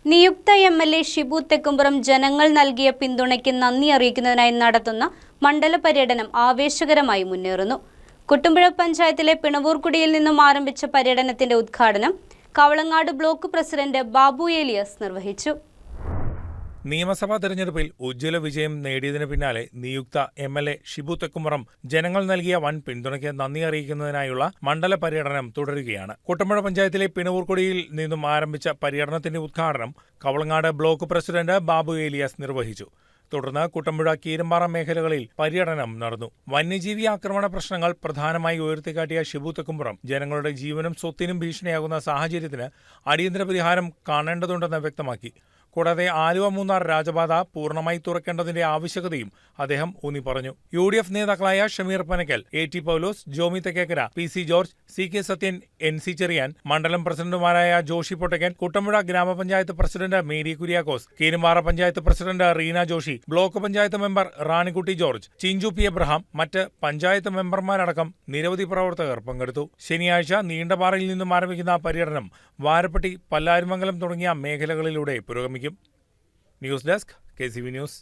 നിയുക്ത എം.എൽ.എ. ഷിബു തെക്കുംപുറം ജനങ്ങൾ നൽകിയ പിന്തുണയ്ക്ക് നന്ദി അറിയിക്കുന്നതിനായി നടത്തുന്ന മണ്ഡല പര്യടനം ആവേശകരമായി മുന്നേറുന്നു. കുട്ടമ്പുഴ പഞ്ചായത്തിലെ പിണവൂർക്കുടിയിൽ നിന്നും ആരംഭിച്ച പര്യടനത്തിന്റെ ഉദ്ഘാടനം കവളങ്ങാട് ബ്ലോക്ക് പ്രസിഡന്റ് ബാബു ഏലിയാസ് നിർവഹിച്ചു. നിയമസഭാ തെരഞ്ഞെടുപ്പിൽ ഉജ്ജ്വല വിജയം നേടിയതിനു പിന്നാലെ നിയുക്ത എം.എൽ.എ. ഷിബു തെക്കുംപുറം ജനങ്ങൾ നൽകിയ വൻ പിന്തുണയ്ക്ക് നന്ദി അറിയിക്കുന്നതിനായുള്ള മണ്ഡല പര്യടനം തുടരുകയാണ്. കുട്ടമ്പുഴ പഞ്ചായത്തിലെ പിണവൂർക്കുടിയിൽ നിന്നും ആരംഭിച്ച പര്യടനത്തിന്റെ ഉദ്ഘാടനം കവളങ്ങാട് ബ്ലോക്ക് പ്രസിഡന്റ് ബാബു ഏലിയാസ് നിർവഹിച്ചു. തുടർന്ന് കുട്ടമ്പുഴ കീരമ്പാറ മേഖലകളിൽ പര്യടനം നടന്നു. വന്യജീവി ആക്രമണ പ്രശ്നങ്ങൾ പ്രധാനമായി ഉയർത്തിക്കാട്ടിയ ഷിബു തെക്കുംപുറം ജനങ്ങളുടെ ജീവനും സ്വത്തിനും ഭീഷണിയാകുന്ന സാഹചര്യത്തിന് അടിയന്തര പരിഹാരം കാണേണ്ടതുണ്ടെന്ന് വ്യക്തമാക്കി. കൂടാതെ ആലുവ-മൂന്നാർ രാജപാത പൂർണ്ണമായി തുറക്കേണ്ടതിന്റെ ആവശ്യകതയും അദ്ദേഹം ഊന്നി പറഞ്ഞു. യു.ഡി.എഫ് നേതാക്കളായ Shameer Panakkal, AT. Paulose, Jomi Thekkekkara, PC. George, CK. Sathyan, NC. Cherian, മണ്ഡലം പ്രസിഡന്റുമാരായ ജോഷി പൊട്ടക്കൻ, കുട്ടമ്പുഴ ഗ്രാമപഞ്ചായത്ത് president Mary Kuriakose, Keerampara panchayat president Reena Joshi, block panchayat member Ranikutty George, Chinchu P. Abraham, മറ്റ് പഞ്ചായത്ത് മെമ്പർമാരടക്കം നിരവധി പ്രവർത്തകർ പങ്കെടുത്തു. ശനിയാഴ്ച നീണ്ടപാറയിൽ നിന്നും ആരംഭിക്കുന്ന പര്യടനം വാരപ്പെട്ടി, പല്ലാരിമംഗലം തുടങ്ങിയ മേഖലകളിലൂടെ പുരോഗമിക്കും. News desk, KCV news.